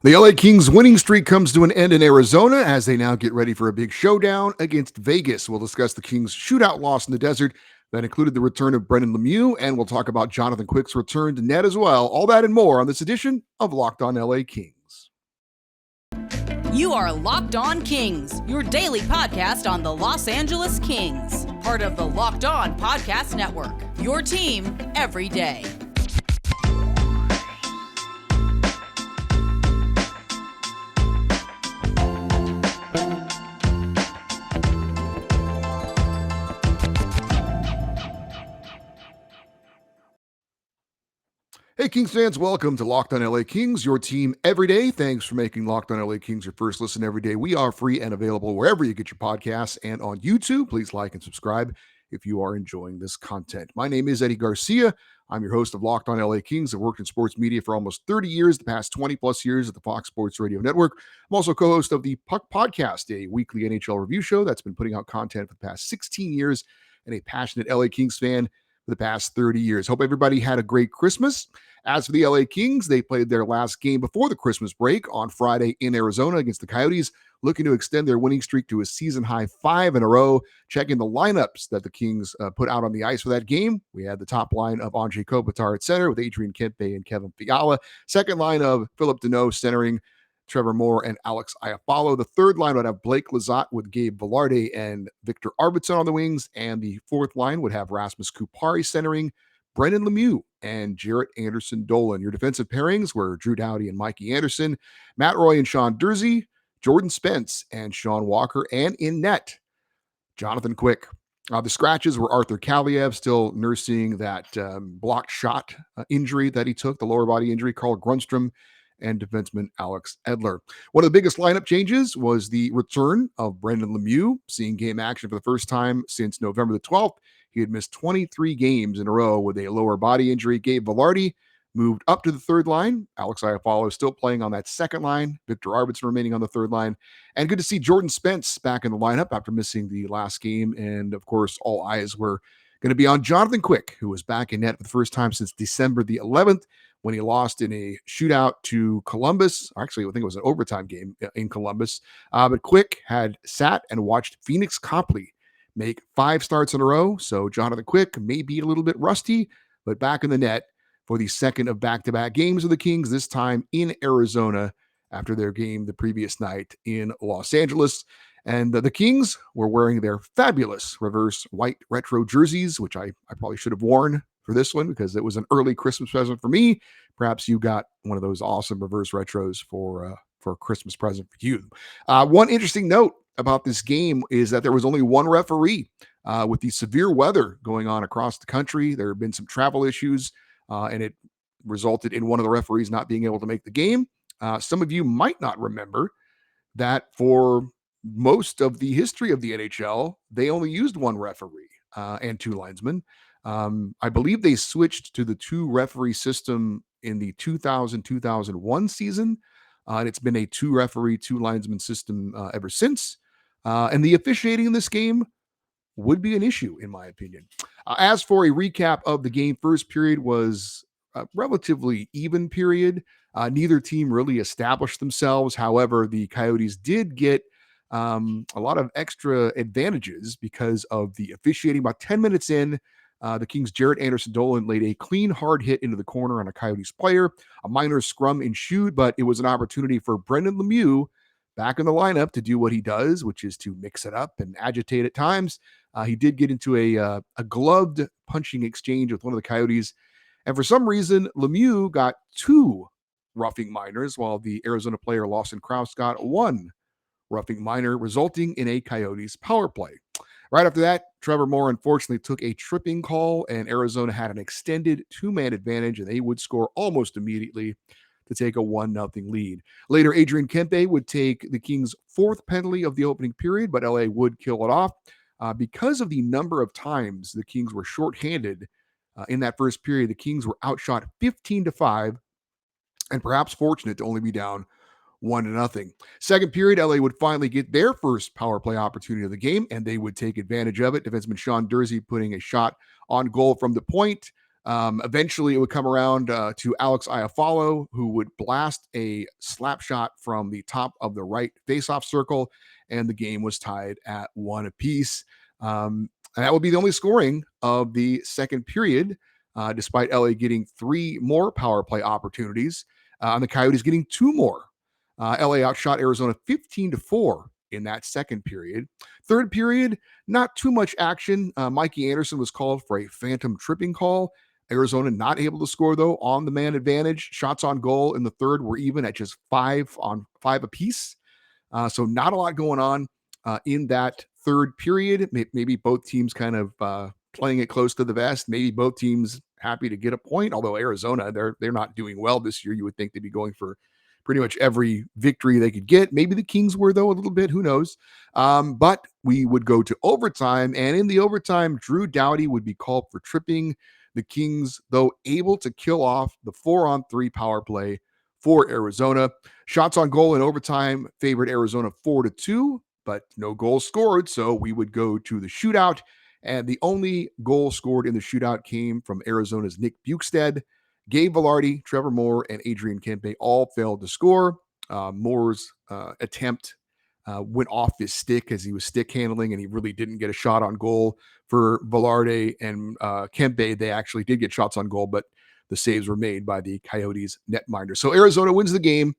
The LA Kings winning streak comes to an end in Arizona as they now get ready for a big showdown against Vegas. We'll discuss the Kings' shootout loss in the desert that included the return of Brenden Lemieux, and we'll talk about Jonathan Quick's return to net as well. All that and more on this edition of Locked On LA Kings. You are Locked On Kings, your daily podcast on the Los Angeles Kings, part of the Locked On Podcast Network, your team every day. Hey, Kings fans, welcome to Locked On LA Kings, your team every day. Thanks for making Locked On LA Kings your first listen every day. We are free and available wherever you get your podcasts and on YouTube. Please like and subscribe if you are enjoying this content. My name is Eddie Garcia. I'm your host of Locked On LA Kings. I've worked in sports media for almost 30 years, the past 20 plus years at the Fox Sports Radio Network. I'm also co-host of the Puck Podcast, a weekly NHL review show that's been putting out content for the past 16 years, and a passionate LA Kings fan for the past 30 years. Hope everybody had a great Christmas. As for the LA Kings, they played their last game before the Christmas break on Friday in Arizona against the Coyotes, looking to extend their winning streak to a season-high 5 in a row. Checking the lineups that the Kings put out on the ice for that game, we had the top line of Anze Kopitar at center with Adrian Kempe and Kevin Fiala. Second line of Philip Deneau centering Trevor Moore and Alex Iafallo. The third line would have Blake Lizotte with Gabe Vilardi and Victor Arvidsson on the wings. And the fourth line would have Rasmus Kupari centering Brenden Lemieux and Jarrett Anderson-Dolan. Your defensive pairings were Drew Doughty and Mikey Anderson, Matt Roy and Sean Durzi, Jordan Spence and Sean Walker, and in net, Jonathan Quick. The scratches were Arthur Kaliev, still nursing that blocked shot injury that he took, the lower body injury, Carl Grundstrom, and defenseman Alex Edler. One of the biggest lineup changes was the return of Brenden Lemieux, seeing game action for the first time since November the 12th. He had missed 23 games in a row with a lower body injury. Gabe Vilardi moved up to the third line. Alex Iafallo still playing on that second line. Victor Arvidsson remaining on the third line. And good to see Jordan Spence back in the lineup after missing the last game. And, of course, all eyes were going to be on Jonathan Quick, who was back in net for the first time since December the 11th, when he lost in a shootout to Columbus. Actually, I think it was an overtime game in Columbus. But Quick had sat and watched Phoenix Copley make 5 starts in a row. So Jonathan Quick may be a little bit rusty, but back in the net for the second of back-to-back games of the Kings, this time in Arizona after their game the previous night in Los Angeles. And the Kings were wearing their fabulous reverse white retro jerseys, which I probably should have worn for this one because it was an early Christmas present for me. Perhaps you got one of those awesome reverse retros for a Christmas present for you. One interesting note about this game is that there was only one referee. With the severe weather going on across the country, there have been some travel issues, and it resulted in one of the referees not being able to make the game. Some of you might not remember that for most of the history of the NHL, they only used one referee and 2 linesmen. I believe they switched to the 2 referee system in the 2000-2001 season, and it's been a 2 referee, 2 linesman system ever since. And the officiating in this game would be an issue, in my opinion. As for a recap of the game, first period was a relatively even period. Neither team really established themselves. However, the Coyotes did get a lot of extra advantages because of the officiating. About 10 minutes in, the Kings' Jarrett Anderson-Dolan laid a clean, hard hit into the corner on a Coyotes player. A minor scrum ensued, but it was an opportunity for Brenden Lemieux back in the lineup to do what he does, which is to mix it up and agitate at times. He did get into a gloved punching exchange with one of the Coyotes. And for some reason, Lemieux got 2 roughing minors, while the Arizona player Lawson Krause got 1 roughing minor, resulting in a Coyotes power play. Right after that, Trevor Moore unfortunately took a tripping call, and Arizona had an extended 2-man advantage, and they would score almost immediately to take a 1-0 lead. Later, Adrian Kempe would take the Kings' 4th penalty of the opening period, but LA would kill it off. Because of the number of times the Kings were shorthanded in that first period, the Kings were outshot 15-5, and perhaps fortunate to only be down 1-0. Second period, LA would finally get their first power play opportunity of the game, and they would take advantage of it. Defenseman Sean Durzi putting a shot on goal from the point. Eventually, it would come around to Alex Iafallo, who would blast a slap shot from the top of the right faceoff circle, and the game was tied at 1 apiece. And that would be the only scoring of the second period, despite LA getting 3 more power play opportunities, and the Coyotes getting 2 more. LA outshot Arizona 15-4 in that second period. Third period, not too much action. Mikey Anderson was called for a phantom tripping call. Arizona not able to score, though, on the man advantage. Shots on goal in the third were even at just 5-on-5 apiece. So not a lot going on in that third period. Maybe both teams kind of playing it close to the vest. Maybe both teams happy to get a point. Although Arizona, they're not doing well this year. You would think they'd be going for pretty much every victory they could get. Maybe the Kings were, though, a little bit. Who knows? But we would go to overtime. And in the overtime, Drew Doughty would be called for tripping. The Kings, though, able to kill off the 4-on-3 power play for Arizona. Shots on goal in overtime favored Arizona 4-2, but no goals scored. So we would go to the shootout. And the only goal scored in the shootout came from Arizona's Nick Bukestad. Gabe Velarde, Trevor Moore, and Adrian Kempe all failed to score. Moore's attempt went off his stick as he was stick handling, and he really didn't get a shot on goal. For Velarde and Kempe, they actually did get shots on goal, but the saves were made by the Coyotes netminder. So Arizona wins the game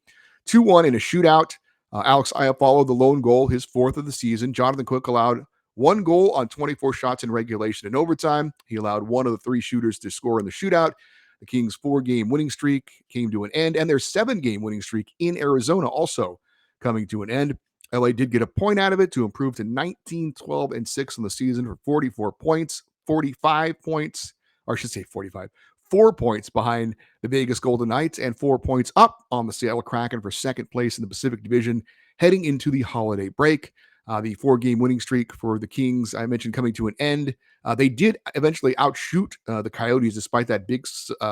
2-1 in a shootout. Alex Iafallo, the lone goal, his 4th of the season. Jonathan Cook allowed 1 goal on 24 shots in regulation and overtime. He allowed 1 of the 3 shooters to score in the shootout. The Kings' 4-game winning streak came to an end, and their 7-game winning streak in Arizona also coming to an end. LA did get a point out of it to improve to 19-12-6 in the season for 44 points, 45 points, or I should say 45, 4 points behind the Vegas Golden Knights and 4 points up on the Seattle Kraken for second place in the Pacific Division heading into the holiday break. The 4-game winning streak for the Kings, I mentioned, coming to an end. They did eventually outshoot the Coyotes despite that big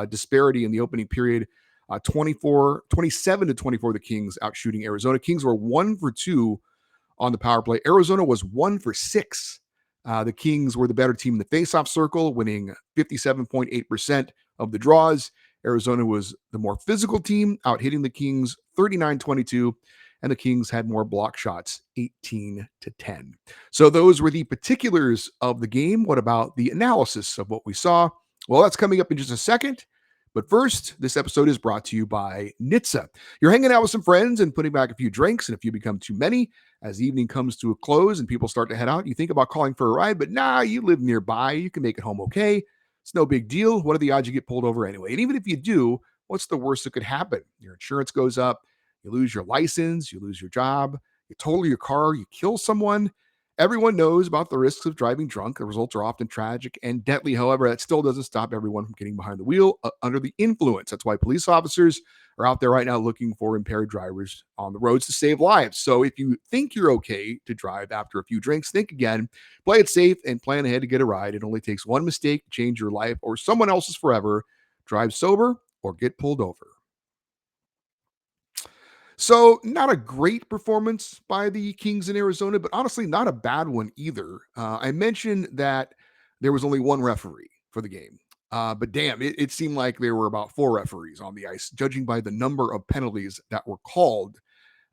disparity in the opening period. 27-24, the Kings outshooting Arizona. Kings were 1 for 2 on the power play. Arizona was 1 for 6. The Kings were the better team in the faceoff circle, winning 57.8% of the draws. Arizona was the more physical team, out hitting the Kings 39-22, and the Kings had more block shots, 18-10. So those were the particulars of the game. What about the analysis of what we saw? Well, that's coming up in just a second. But first, this episode is brought to you by NHTSA. You're hanging out with some friends and putting back a few drinks, and if you become too many, as the evening comes to a close and people start to head out, you think about calling for a ride, but you live nearby. You can make it home okay. It's no big deal. What are the odds you get pulled over anyway? And even if you do, what's the worst that could happen? Your insurance goes up, you lose your license, you lose your job, you total your car, you kill someone. Everyone knows about the risks of driving drunk. The results are often tragic and deadly. However, that still doesn't stop everyone from getting behind the wheel under the influence. That's why police officers are out there right now looking for impaired drivers on the roads to save lives. So if you think you're okay to drive after a few drinks, think again, play it safe, and plan ahead to get a ride. It only takes one mistake to change your life or someone else's forever. Drive sober or get pulled over. So, not a great performance by the Kings in Arizona, but honestly, not a bad one either. I mentioned that there was only one referee for the game, but damn, it seemed like there were about 4 referees on the ice, judging by the number of penalties that were called.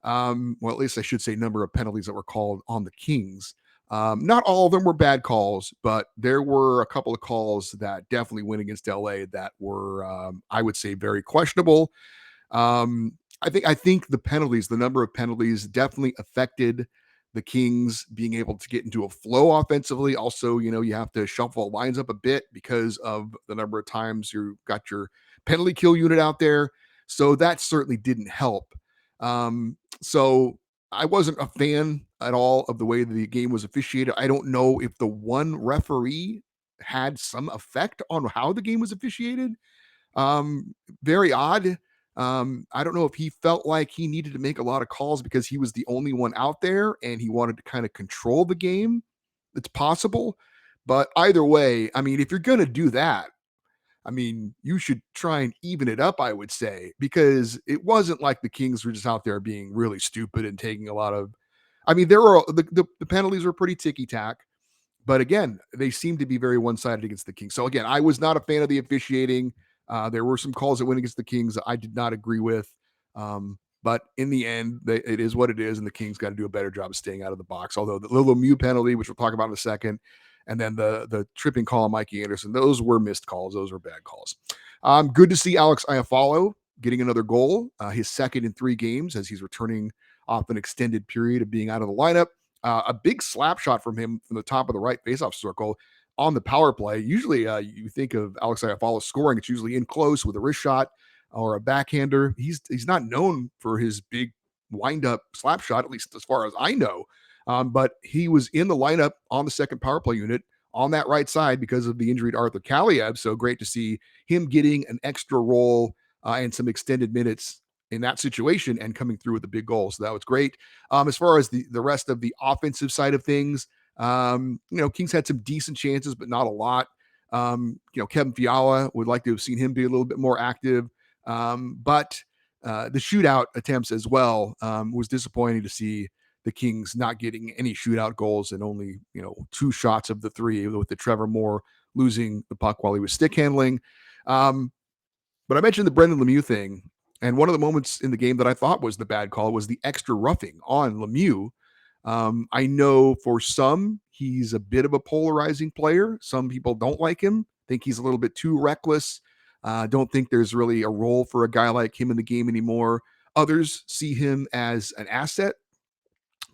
Well, at least I should say number of penalties that were called on the Kings. Not all of them were bad calls, but there were a couple of calls that definitely went against LA that were, I would say, very questionable. Um, I think the penalties, the number of penalties definitely affected the Kings being able to get into a flow offensively. Also, you have to shuffle lines up a bit because of the number of times you got your penalty kill unit out there. So that certainly didn't help. So I wasn't a fan at all of the way the game was officiated. I don't know if the one referee had some effect on how the game was officiated. Um, Very odd. I don't know if he felt like he needed to make a lot of calls because he was the only one out there and he wanted to kind of control the game. It's possible. But either way, I mean, if you're going to do that, I mean, you should try and even it up, I would say, because it wasn't like the Kings were just out there being really stupid and taking a lot of. I mean, there were the penalties were pretty ticky tack, But again, they seem to be very one-sided against the Kings. So again, I was not a fan of the officiating. There were some calls that went against the Kings that I did not agree with. But in the end, it is what it is, and the Kings got to do a better job of staying out of the box. Although the little Lemieux penalty, which we'll talk about in a second, and then the tripping call on Mikey Anderson, those were missed calls. Those were bad calls. Good to see Alex Iafallo getting another goal, his second in 3 games as he's returning off an extended period of being out of the lineup. A big slap shot from him from the top of the right faceoff circle on the power play. Usually you think of Alex Iafallo scoring, it's usually in close with a wrist shot or a backhander. He's not known for his big wind up slap shot, at least as far as I know. But he was in the lineup on the second power play unit on that right side because of the injury to Arthur Kaliev. So great to see him getting an extra role and some extended minutes in that situation and coming through with a big goal. So that was great. As far as the rest of the offensive side of things, Kings had some decent chances, but not a lot. Kevin Fiala would like to have seen him be a little bit more active. But the shootout attempts as well was disappointing to see the Kings not getting any shootout goals and only, 2 shots of the 3 with the Trevor Moore losing the puck while he was stick handling. But I mentioned the Brenden Lemieux thing. And one of the moments in the game that I thought was the bad call was the extra roughing on Lemieux. I know for some, he's a bit of a polarizing player. Some people don't like him, think he's a little bit too reckless. Don't think there's really a role for a guy like him in the game anymore. Others see him as an asset,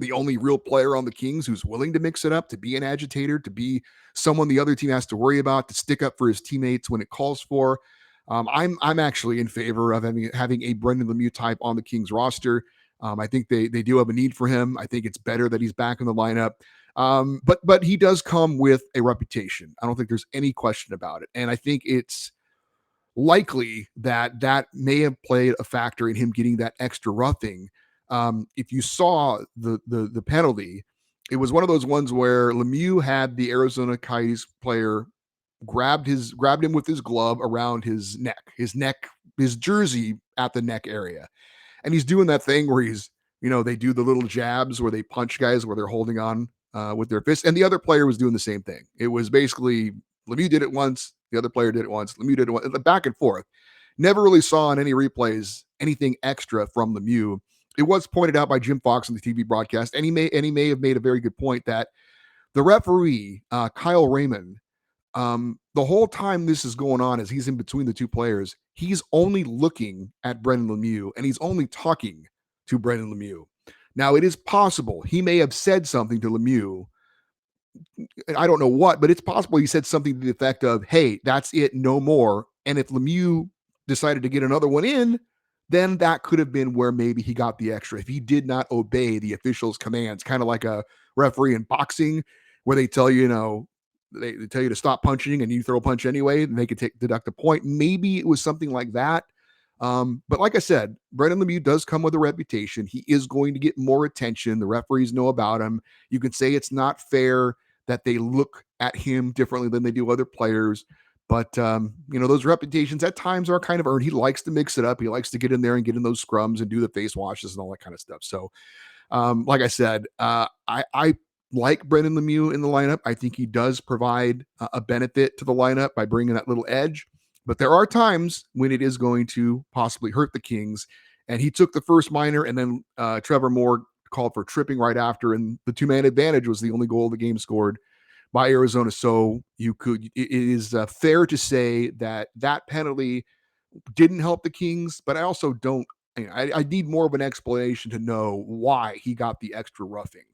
the only real player on the Kings who's willing to mix it up, to be an agitator, to be someone the other team has to worry about, to stick up for his teammates when it calls for. I'm actually in favor of having a Brenden Lemieux type on the Kings roster. I think they do have a need for him. I think it's better that he's back in the lineup. But he does come with a reputation. I don't think there's any question about it. And I think it's likely that may have played a factor in him getting that extra roughing. If you saw the penalty, it was one of those ones where Lemieux had the Arizona Coyotes player grabbed him with his glove around his jersey at the neck area. And he's doing that thing where they do the little jabs where they punch guys where they're holding on with their fists. And the other player was doing the same thing. It was basically Lemieux did it once, the other player did it once, Lemieux did it once, back and forth. Never really saw in any replays anything extra from Lemieux. It was pointed out by Jim Fox on the TV broadcast, and he may have made a very good point that the referee, Kyle Raymond, the whole time this is going on, as he's in between the 2 players, he's only looking at Brenden Lemieux and he's only talking to Brenden Lemieux. Now, it is possible he may have said something to Lemieux. I don't know what, but it's possible he said something to the effect of, "Hey, that's it, no more." And if Lemieux decided to get another one in, then that could have been where maybe he got the extra. If he did not obey the official's commands, kind of like a referee in boxing where they tell you, they tell you to stop punching and you throw a punch anyway, and they could deduct a point. Maybe it was something like that. But like I said, Brenden Lemieux does come with a reputation. He is going to get more attention. The referees know about him. You can say it's not fair that they look at him differently than they do other players. But, those reputations at times are kind of earned. He likes to mix it up. He likes to get in there and get in those scrums and do the face washes and all that kind of stuff. So, like I said, I like Brenden Lemieux in the lineup. I think he does provide a benefit to the lineup by bringing that little edge. But there are times when it is going to possibly hurt the Kings. And he took the first minor, and then Trevor Moore called for tripping right after. And the 2-man advantage was the only goal of the game scored by Arizona. So it is fair to say that penalty didn't help the Kings, but I also don't, I need more of an explanation to know why he got the extra roughing,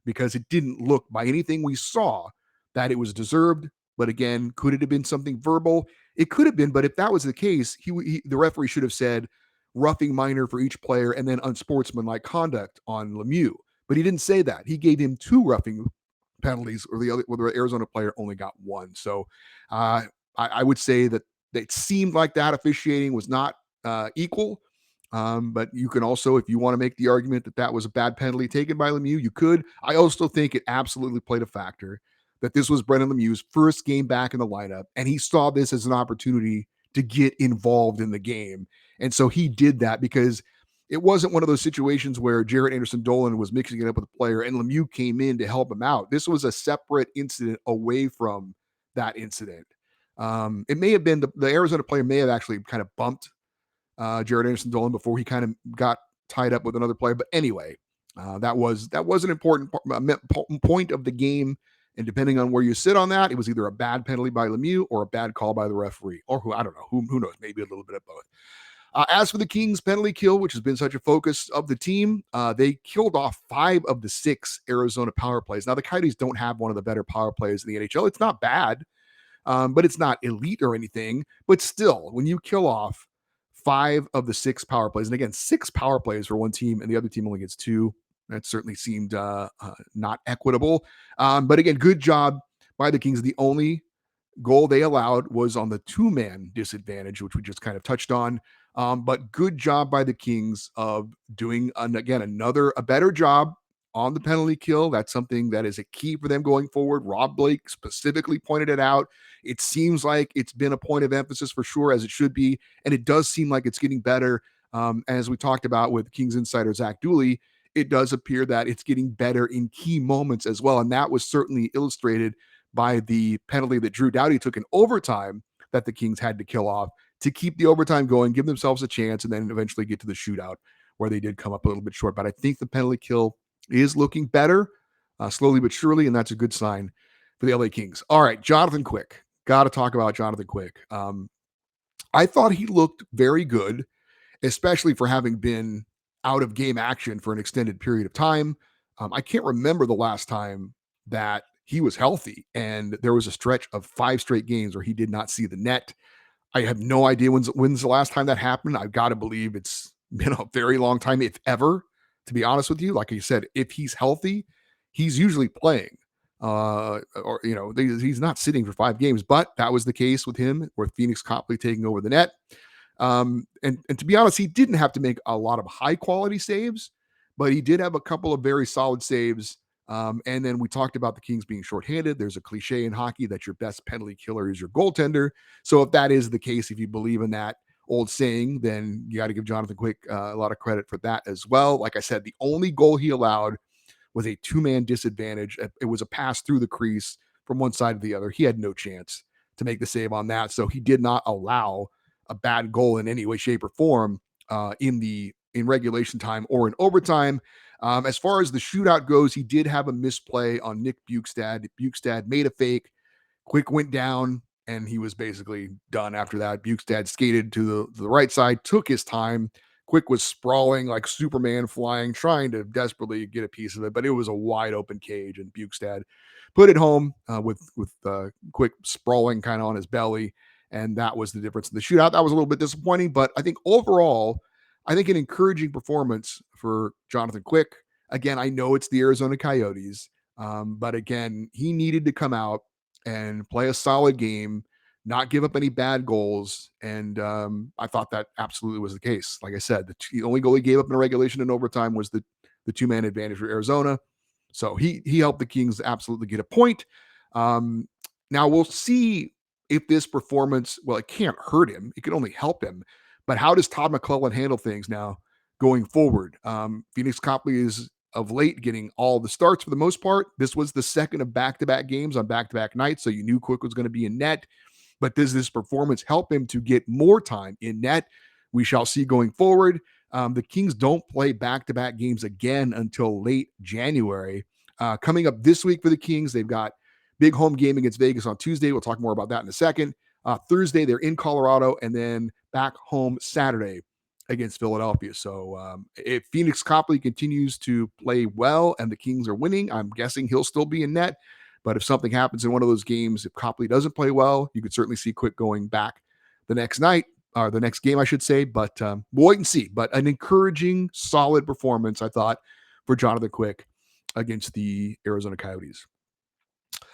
because it didn't look by anything we saw that it was deserved. But again, could it have been something verbal? It could have been, but if that was the case, the referee should have said roughing minor for each player and then unsportsmanlike conduct on Lemieux. But he didn't say that. He gave him 2 roughing penalties, or the Arizona player only got 1. So I would say that it seemed like that officiating was not equal. But you can also, if you want to make the argument that was a bad penalty taken by Lemieux, you could. I also think it absolutely played a factor that this was Brenden Lemieux's first game back in the lineup, and he saw this as an opportunity to get involved in the game. And so he did that, because it wasn't one of those situations where Jarrett Anderson-Dolan was mixing it up with a player and Lemieux came in to help him out. This was a separate incident away from that incident. It may have been the Arizona player may have actually kind of bumped Jarrett Anderson-Dolan before he kind of got tied up with another player. But anyway, that was an important point of the game. And depending on where you sit on that, it was either a bad penalty by Lemieux or a bad call by the referee, or I don't know, who knows, maybe a little bit of both. As for the Kings penalty kill, which has been such a focus of the team, they killed off 5 of the 6 Arizona power plays. Now, the Coyotes don't have one of the better power plays in the NHL. It's not bad, but it's not elite or anything. But still, when you kill off 5 of the 6 power plays, and again, 6 power plays for one team, and the other team only gets 2, that certainly seemed not equitable. But again, good job by the Kings. The only goal they allowed was on the 2-man disadvantage, which we just kind of touched on. But good job by the Kings of doing, a better job on the penalty kill. That's something that is a key for them going forward. Rob Blake specifically pointed it out. It seems like it's been a point of emphasis for sure, as it should be. And it does seem like it's getting better. As we talked about with Kings insider Zach Dooley, it does appear that it's getting better in key moments as well. And that was certainly illustrated by the penalty that Drew Doughty took in overtime that the Kings had to kill off to keep the overtime going, give themselves a chance, and then eventually get to the shootout where they did come up a little bit short. But I think the penalty kill is looking better, slowly but surely, and that's a good sign for the LA Kings. All right, Jonathan Quick. Got to talk about Jonathan Quick. I thought he looked very good, especially for having been out of game action for an extended period of time. I can't remember the last time that he was healthy, and there was a stretch of 5 straight games where he did not see the net. I have no idea when's the last time that happened. I've got to believe it's been a very long time, if ever, to be honest with you. Like I said, if he's healthy, he's usually playing. He's not sitting for 5 games, but that was the case with him, with Phoenix Copley taking over the net. And to be honest, he didn't have to make a lot of high quality saves, but he did have a couple of very solid saves. And then we talked about the Kings being shorthanded. There's a cliche in hockey that your best penalty killer is your goaltender. So if that is the case, if you believe in that old saying, then you got to give Jonathan Quick a lot of credit for that as well. Like I said, the only goal he allowed was a 2-man disadvantage. It was a pass through the crease from one side to the other. He had no chance to make the save on that. So he did not allow a bad goal in any way, shape, or form in regulation time or in overtime. As far as the shootout goes, he did have a misplay on Nick Bjugstad. Bjugstad made a fake. Quick went down, and he was basically done after that. Bjugstad skated to the right side, took his time. Quick was sprawling like Superman flying, trying to desperately get a piece of it, but it was a wide open cage, and Bjugstad put it home with Quick sprawling kind of on his belly, and that was the difference in the shootout. That was a little bit disappointing, but I think overall, an encouraging performance for Jonathan Quick. Again, I know it's the Arizona Coyotes, but again, he needed to come out and play a solid game, not give up any bad goals. And I thought that absolutely was the case. Like I said, the only goal he gave up in regulation and overtime was the 2-man advantage for Arizona. So he helped the Kings absolutely get a point. Now we'll see if this performance, well, it can't hurt him. It can only help him. But how does Todd McClellan handle things now going forward? Phoenix Copley is of late getting all the starts for the most part. This was the second of back-to-back games on back-to-back nights, so you knew Quick was going to be in net. But does this performance help him to get more time in net? We shall see going forward. The Kings don't play back-to-back games again until late January. Coming up this week for the Kings, they've got big home game against Vegas on Tuesday. We'll talk more about that in a second. Thursday, they're in Colorado, and then back home Saturday against Philadelphia. So if Phoenix Copley continues to play well and the Kings are winning, I'm guessing he'll still be in net. But if something happens in one of those games, if Copley doesn't play well, you could certainly see Quick going back the next night, or the next game, I should say. But we'll wait and see. But an encouraging, solid performance, I thought, for Jonathan Quick against the Arizona Coyotes.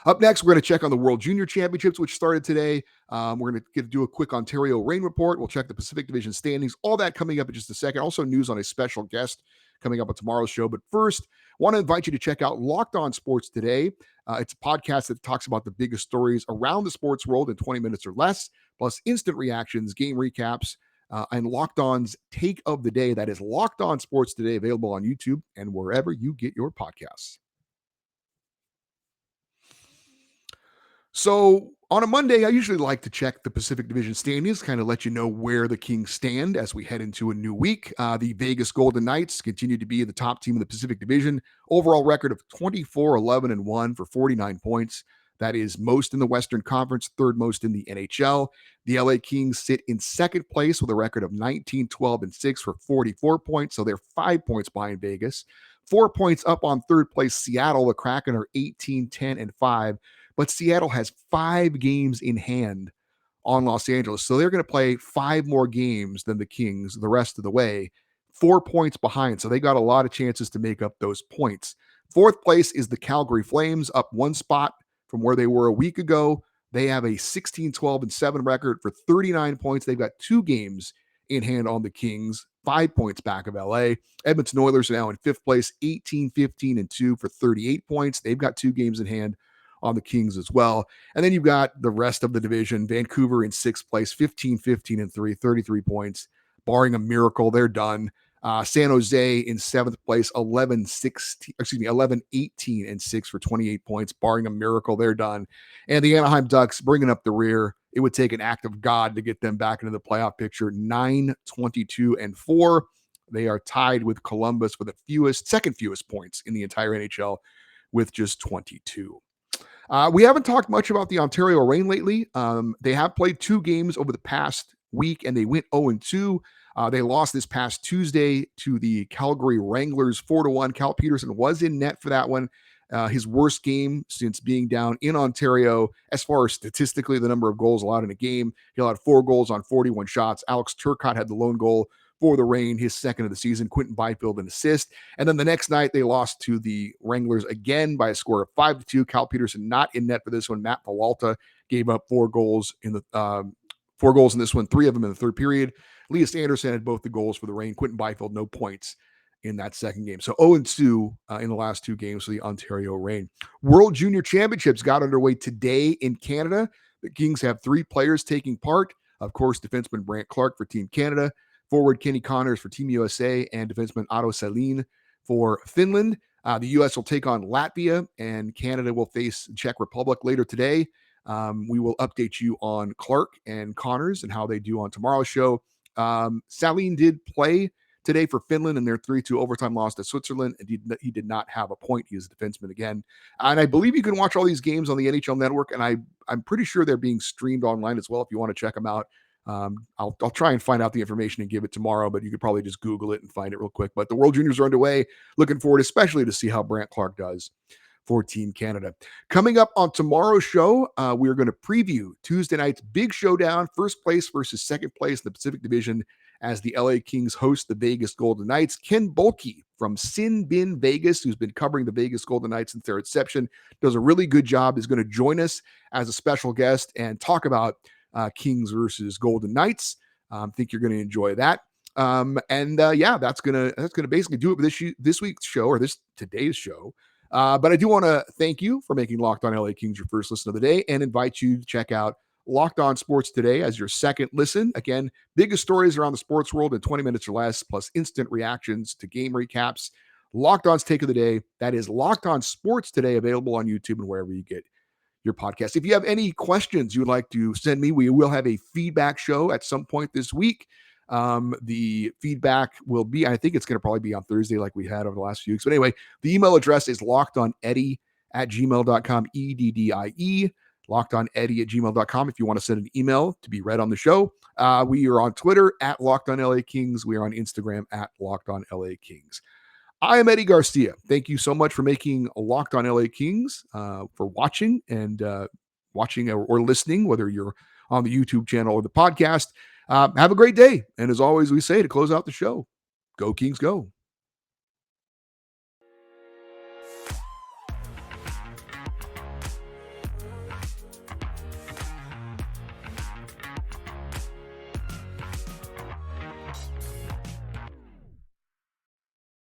Up next, we're going to check on the World Junior Championships, which started today. We're going to do a quick Ontario rain report. We'll check the Pacific Division standings. All that coming up in just a second. Also, news on a special guest coming up on tomorrow's show. But first, I want to invite you to check out Locked On Sports Today. It's a podcast that talks about the biggest stories around the sports world in 20 minutes or less, plus instant reactions, game recaps, and Locked On's Take of the Day. That is Locked On Sports Today, available on YouTube and wherever you get your podcasts. So on a Monday, I usually like to check the Pacific Division standings, kind of let you know where the Kings stand as we head into a new week. The Vegas Golden Knights continue to be the top team in the Pacific Division. Overall record of 24-11-1 for 49 points. That is most in the Western Conference, third most in the NHL. The LA Kings sit in second place with a record of 19-12-6 for 44 points. So they're 5 points behind Vegas. 4 points up on third place Seattle. The Kraken are 18-10-5. But Seattle has 5 games in hand on Los Angeles. So they're going to play 5 more games than the Kings the rest of the way, 4 points behind. So they got a lot of chances to make up those points. Fourth place is the Calgary Flames, up 1 spot from where they were a week ago. They have a 16-12-7 record for 39 points. They've got 2 games in hand on the Kings, 5 points back of LA. Edmonton Oilers are now in 5th place, 18-15-2 for 38 points. They've got 2 games in hand on the Kings as well. And then you've got the rest of the division. Vancouver in 6th place, 15-15-3, 33 points. Barring a miracle, they're done. San Jose in 7th place, 11-18-6 for 28 points. Barring a miracle, they're done. And the Anaheim Ducks bringing up the rear. It would take an act of God to get them back into the playoff picture. 9-22-4. They are tied with Columbus with the second fewest points in the entire NHL with just 22. We haven't talked much about the Ontario Reign lately. They have played 2 games over the past week, and they went 0-2. They lost this past Tuesday to the Calgary Wranglers 4-1. Cal Peterson was in net for that one. His worst game since being down in Ontario, as far as statistically the number of goals allowed in a game. He allowed 4 goals on 41 shots. Alex Turcotte had the lone goal for the Reign, his second of the season. Quentin Byfield an assist. And then the next night, they lost to the Wranglers again by a score of 5-2. Cal Peterson not in net for this one. Matt Peralta gave up 4 goals in this one, 3 of them in the third period. Elias Anderson had both the goals for the Reign. Quentin Byfield, no points in that second game. So 0-2 in the last 2 games for the Ontario Reign. World Junior Championships got underway today in Canada. The Kings have 3 players taking part. Of course, defenseman Brant Clark for Team Canada, forward Kenny Connors for Team USA, and defenseman Otto Salin for Finland. The U.S. will take on Latvia, and Canada will face Czech Republic later today. We will update you on Clark and Connors and how they do on tomorrow's show. Salin did play today for Finland in their 3-2 overtime loss to Switzerland. He did not have a point. He is a defenseman again. And I believe you can watch all these games on the NHL Network, and I'm pretty sure they're being streamed online as well if you want to check them out. I'll try and find out the information and give it tomorrow, but you could probably just Google it and find it real quick. But the World Juniors are underway. Looking forward especially to see how Brant Clark does for Team Canada. Coming up on tomorrow's show, we're going to preview Tuesday night's big showdown, first place versus second place in the Pacific Division, as the LA Kings host the Vegas Golden Knights. Ken Bolke from Sin Bin Vegas, who's been covering the Vegas Golden Knights since their inception, does a really good job, is going to join us as a special guest and talk about Kings versus Golden Knights. I think you're going to enjoy that. That's gonna basically do it for this week's show, or today's show. But I do want to thank you for making Locked On LA Kings your first listen of the day, and invite you to check out Locked On Sports Today as your second listen. Again, biggest stories around the sports world in 20 minutes or less, plus instant reactions to game recaps. Locked On's Take of the Day. That is Locked On Sports Today, available on YouTube and wherever you get your podcast. If you have any questions you would like to send me, we will have a feedback show at some point this week. The feedback will be, I think it's going to probably be on Thursday like we had over the last few weeks. But anyway, the email address is lockedoneddie@gmail.com, EDDIE, lockedoneddie@gmail.com if you want to send an email to be read on the show. We are on Twitter at LockedOnLAKings. We are on Instagram at LockedOnLAKings. I am Eddie Garcia. Thank you so much for making Locked On LA Kings, for watching or listening, whether you're on the YouTube channel or the podcast. Have a great day. And as always, we say to close out the show, go Kings, go.